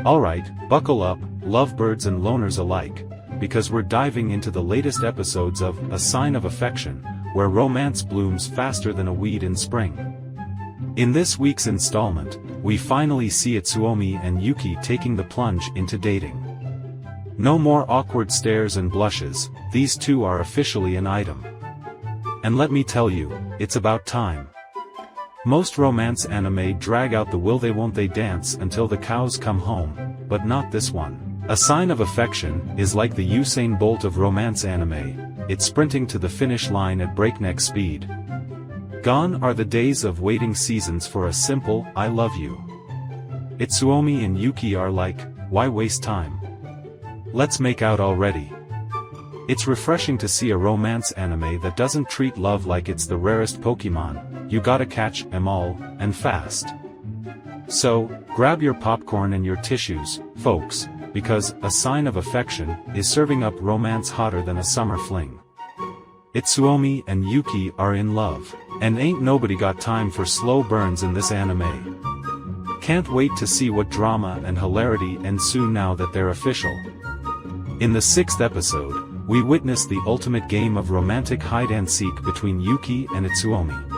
Alright, buckle up, lovebirds and loners alike, because we're diving into the latest episodes of A Sign of Affection, where romance blooms faster than a weed in spring. In this week's installment, we finally see Itsuomi and Yuki taking the plunge into dating. No more awkward stares and blushes, these two are officially an item. And let me tell you, it's about time. Most romance anime drag out the will they won't they dance until the cows come home, but not this one. A Sign of Affection is like the Usain Bolt of romance anime, it's sprinting to the finish line at breakneck speed. Gone are the days of waiting seasons for a simple, I love you. Itsuomi and Yuki are like, why waste time? Let's make out already. It's refreshing to see a romance anime that doesn't treat love like it's the rarest Pokemon, you gotta catch 'em all, and fast. So, grab your popcorn and your tissues, folks, because A Sign of Affection is serving up romance hotter than a summer fling. Itsuomi and Yuki are in love, and ain't nobody got time for slow burns in this anime. Can't wait to see what drama and hilarity ensue now that they're official. In the 6th episode, we witness the ultimate game of romantic hide-and-seek between Yuki and Itsuomi.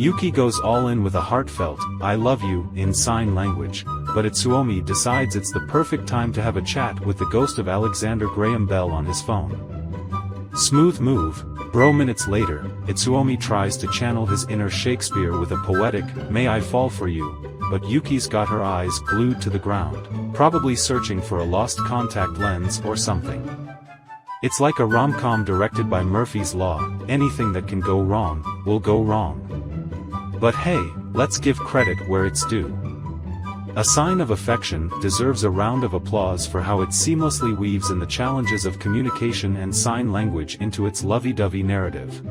Yuki goes all in with a heartfelt, I love you, in sign language, but Itsuomi decides it's the perfect time to have a chat with the ghost of Alexander Graham Bell on his phone. Smooth move, bro. Minutes later, Itsuomi tries to channel his inner Shakespeare with a poetic, may I fall for you, but Yuki's got her eyes glued to the ground, probably searching for a lost contact lens or something. It's like a rom-com directed by Murphy's Law, anything that can go wrong, will go wrong. But hey, let's give credit where it's due. A Sign of Affection deserves a round of applause for how it seamlessly weaves in the challenges of communication and sign language into its lovey-dovey narrative.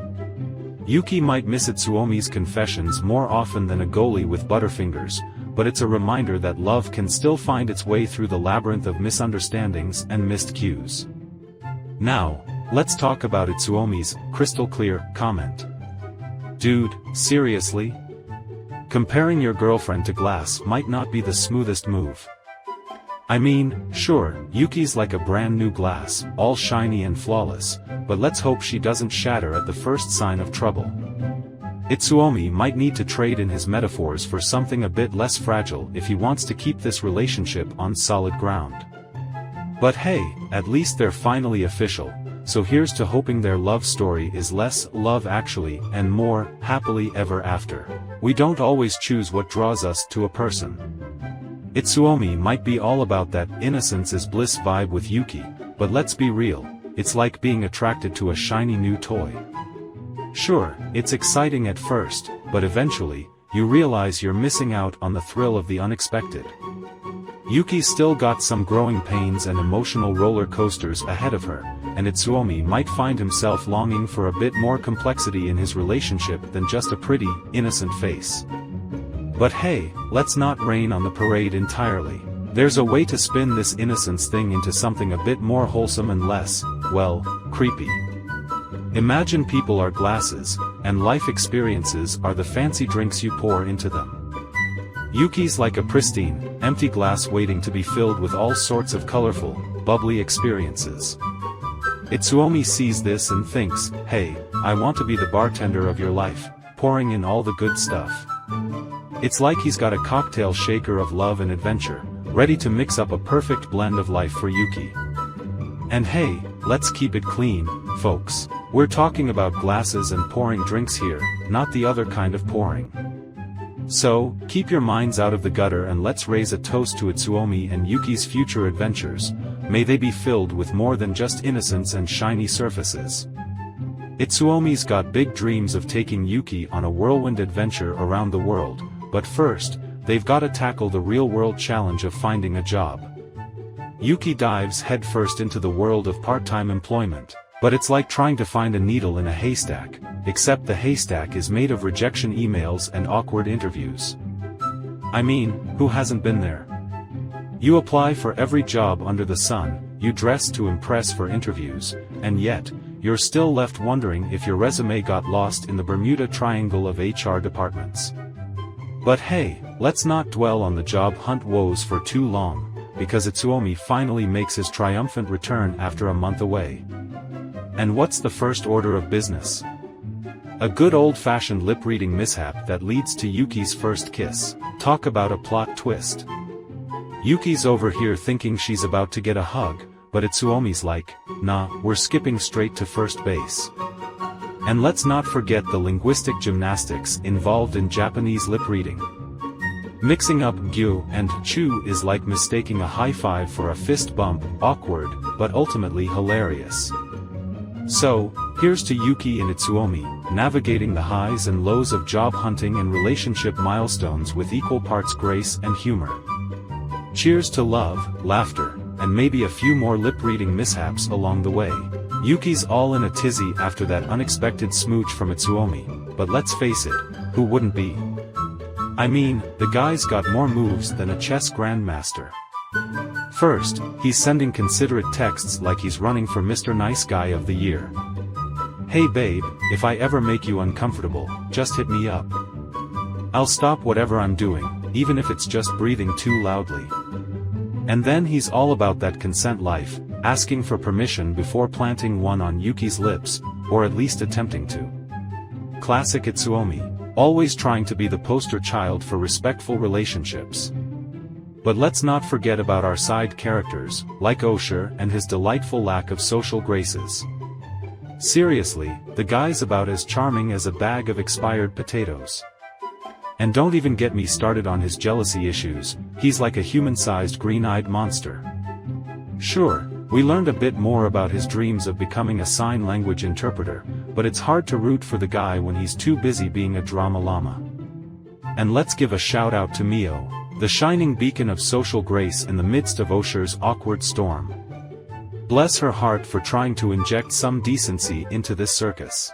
Yuki might miss Itsuomi's confessions more often than a goalie with butterfingers, but it's a reminder that love can still find its way through the labyrinth of misunderstandings and missed cues. Now, let's talk about Itsuomi's crystal-clear comment. Dude, seriously? Comparing your girlfriend to glass might not be the smoothest move. I mean, sure, Yuki's like a brand new glass, all shiny and flawless, but let's hope she doesn't shatter at the first sign of trouble. Itsuomi might need to trade in his metaphors for something a bit less fragile if he wants to keep this relationship on solid ground. But hey, at least they're finally official, so here's to hoping their love story is less Love Actually and more Happily Ever After. We don't always choose what draws us to a person. Itsuomi might be all about that innocence is bliss vibe with Yuki, but let's be real, it's like being attracted to a shiny new toy. Sure, it's exciting at first, but eventually, you realize you're missing out on the thrill of the unexpected. Yuki's still got some growing pains and emotional roller coasters ahead of her, and Itsuomi might find himself longing for a bit more complexity in his relationship than just a pretty, innocent face. But hey, let's not rain on the parade entirely. There's a way to spin this innocence thing into something a bit more wholesome and less, well, creepy. Imagine people are glasses, and life experiences are the fancy drinks you pour into them. Yuki's like a pristine, empty glass waiting to be filled with all sorts of colorful, bubbly experiences. Itsuomi sees this and thinks, hey, I want to be the bartender of your life, pouring in all the good stuff. It's like he's got a cocktail shaker of love and adventure, ready to mix up a perfect blend of life for Yuki. And hey, let's keep it clean, folks. We're talking about glasses and pouring drinks here, not the other kind of pouring. So, keep your minds out of the gutter and let's raise a toast to Itsuomi and Yuki's future adventures. May they be filled with more than just innocence and shiny surfaces. Itsuomi's got big dreams of taking Yuki on a whirlwind adventure around the world, but first, they've gotta tackle the real-world challenge of finding a job. Yuki dives headfirst into the world of part-time employment, but it's like trying to find a needle in a haystack, except the haystack is made of rejection emails and awkward interviews. I mean, who hasn't been there? You apply for every job under the sun, you dress to impress for interviews, and yet, you're still left wondering if your resume got lost in the Bermuda Triangle of HR departments. But hey, let's not dwell on the job hunt woes for too long, because Itsuomi finally makes his triumphant return after a month away. And what's the first order of business? A good old-fashioned lip-reading mishap that leads to Yuki's first kiss. Talk about a plot twist. Yuki's over here thinking she's about to get a hug, but Itsuomi's like, nah, we're skipping straight to first base. And let's not forget the linguistic gymnastics involved in Japanese lip-reading. Mixing up gyu and chu is like mistaking a high five for a fist bump, awkward, but ultimately hilarious. So, here's to Yuki and Itsuomi, navigating the highs and lows of job hunting and relationship milestones with equal parts grace and humor. Cheers to love, laughter, and maybe a few more lip-reading mishaps along the way. Yuki's all in a tizzy after that unexpected smooch from Itsuomi, but let's face it, who wouldn't be? I mean, the guy's got more moves than a chess grandmaster. First, he's sending considerate texts like he's running for Mr. Nice Guy of the Year. Hey babe, if I ever make you uncomfortable, just hit me up. I'll stop whatever I'm doing, even if it's just breathing too loudly. And then he's all about that consent life, asking for permission before planting one on Yuki's lips, or at least attempting to. Classic Itsuomi, always trying to be the poster child for respectful relationships. But let's not forget about our side characters, like Osher and his delightful lack of social graces. Seriously, the guy's about as charming as a bag of expired potatoes. And don't even get me started on his jealousy issues, he's like a human-sized green-eyed monster. Sure, we learned a bit more about his dreams of becoming a sign language interpreter, but it's hard to root for the guy when he's too busy being a drama llama. And let's give a shout-out to Mio, the shining beacon of social grace in the midst of Osher's awkward storm. Bless her heart for trying to inject some decency into this circus.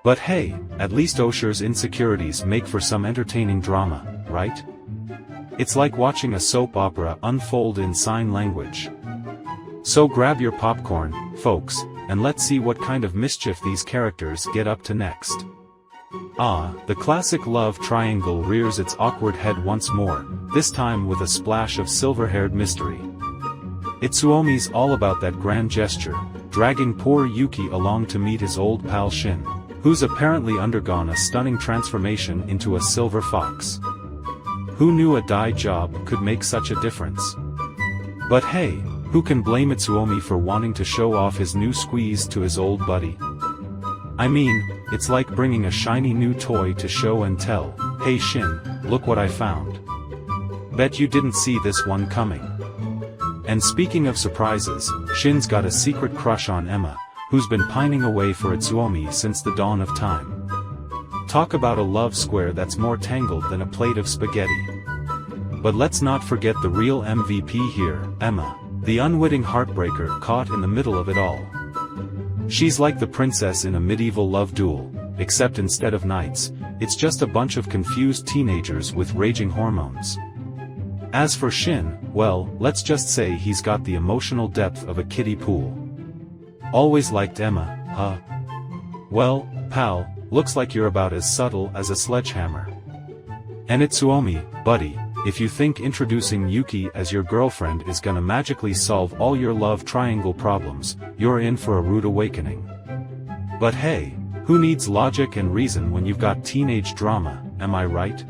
But hey, at least Osher's insecurities make for some entertaining drama, right? It's like watching a soap opera unfold in sign language. So grab your popcorn, folks, and let's see what kind of mischief these characters get up to next. The classic love triangle rears its awkward head once more, this time with a splash of silver-haired mystery. Itsuomi's all about that grand gesture, dragging poor Yuki along to meet his old pal Shin, who's apparently undergone a stunning transformation into a silver fox. Who knew a dye job could make such a difference? But hey, who can blame Itsuomi for wanting to show off his new squeeze to his old buddy? I mean, it's like bringing a shiny new toy to show and tell, hey Shin, look what I found. Bet you didn't see this one coming. And speaking of surprises, Shin's got a secret crush on Emma, who's been pining away for Itsuomi since the dawn of time. Talk about a love square that's more tangled than a plate of spaghetti. But let's not forget the real MVP here, Emma, the unwitting heartbreaker caught in the middle of it all. She's like the princess in a medieval love duel, except instead of knights, it's just a bunch of confused teenagers with raging hormones. As for Shin, well, let's just say he's got the emotional depth of a kiddie pool. Always liked Emma, huh? Well, pal, looks like you're about as subtle as a sledgehammer. And Itsuomi, buddy, if you think introducing Yuki as your girlfriend is gonna magically solve all your love triangle problems, you're in for a rude awakening. But hey, who needs logic and reason when you've got teenage drama, am I right?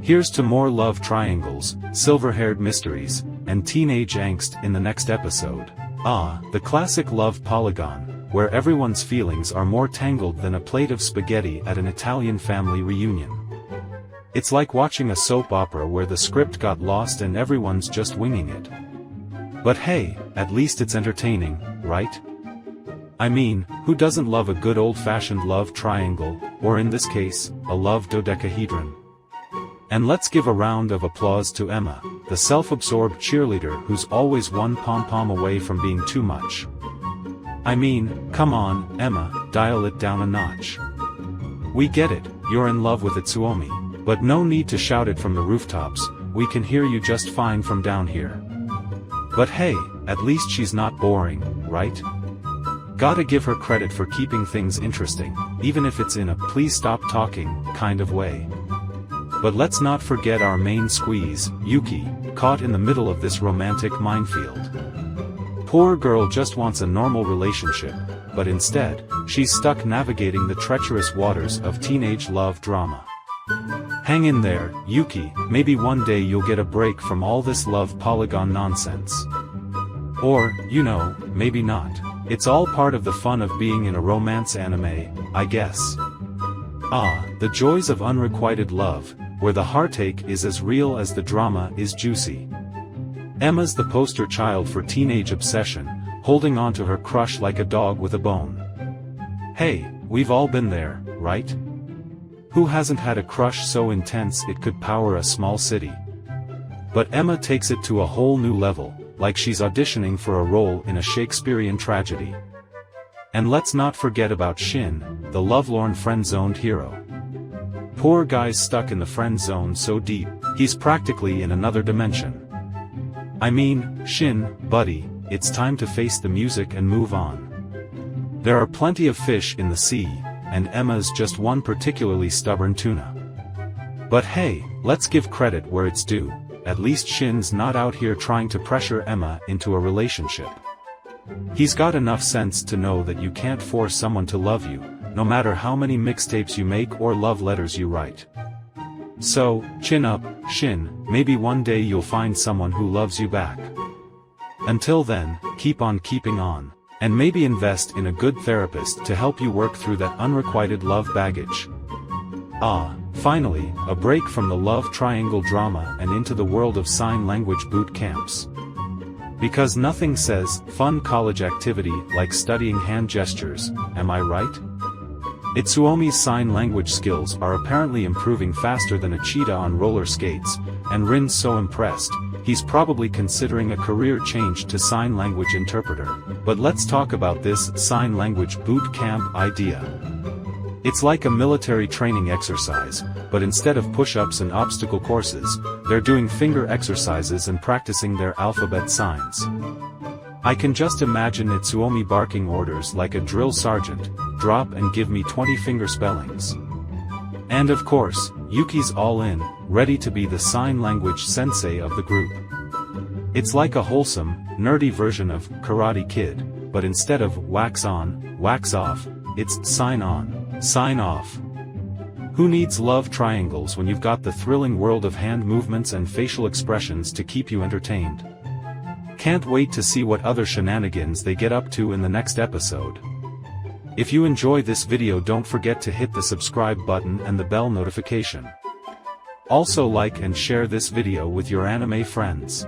Here's to more love triangles, silver-haired mysteries, and teenage angst in the next episode. The classic love polygon, where everyone's feelings are more tangled than a plate of spaghetti at an Italian family reunion. It's like watching a soap opera where the script got lost and everyone's just winging it. But hey, at least it's entertaining, right? I mean, who doesn't love a good old-fashioned love triangle, or in this case, a love dodecahedron? And let's give a round of applause to Emma, the self-absorbed cheerleader who's always one pom-pom away from being too much. I mean, come on, Emma, dial it down a notch. We get it, you're in love with Itsuomi, but no need to shout it from the rooftops, we can hear you just fine from down here. But hey, at least she's not boring, right? Gotta give her credit for keeping things interesting, even if it's in a please stop talking kind of way. But let's not forget our main squeeze, Yuki, caught in the middle of this romantic minefield. Poor girl just wants a normal relationship, but instead, she's stuck navigating the treacherous waters of teenage love drama. Hang in there, Yuki, maybe one day you'll get a break from all this love polygon nonsense. Or, you know, maybe not. It's all part of the fun of being in a romance anime, I guess. Ah, the joys of unrequited love, where the heartache is as real as the drama is juicy. Emma's the poster child for teenage obsession, holding on to her crush like a dog with a bone. Hey, we've all been there, right? Who hasn't had a crush so intense it could power a small city? But Emma takes it to a whole new level, like she's auditioning for a role in a Shakespearean tragedy. And let's not forget about Shin, the lovelorn friend-zoned hero. Poor guy's stuck in the friend zone so deep, he's practically in another dimension. I mean, Shin, buddy, it's time to face the music and move on. There are plenty of fish in the sea, and Emma's just one particularly stubborn tuna. But hey, let's give credit where it's due, at least Shin's not out here trying to pressure Emma into a relationship. He's got enough sense to know that you can't force someone to love you, no matter how many mixtapes you make or love letters you write. So, chin up, Shin, maybe one day you'll find someone who loves you back. Until then, keep on keeping on, and maybe invest in a good therapist to help you work through that unrequited love baggage. Ah, finally, a break from the love triangle drama and into the world of sign language boot camps. Because nothing says fun college activity like studying hand gestures, am I right? Itsuomi's sign language skills are apparently improving faster than a cheetah on roller skates, and Ren's so impressed, he's probably considering a career change to sign language interpreter. But let's talk about this sign language boot camp idea. It's like a military training exercise, but instead of push-ups and obstacle courses, they're doing finger exercises and practicing their alphabet signs. I can just imagine Itsuomi barking orders like a drill sergeant, drop and give me 20 finger spellings. And of course, Yuki's all in, ready to be the sign language sensei of the group. It's like a wholesome, nerdy version of Karate Kid, but instead of wax on, wax off, it's sign on, sign off. Who needs love triangles when you've got the thrilling world of hand movements and facial expressions to keep you entertained? Can't wait to see what other shenanigans they get up to in the next episode. If you enjoy this video, don't forget to hit the subscribe button and the bell notification. Also like and share this video with your anime friends.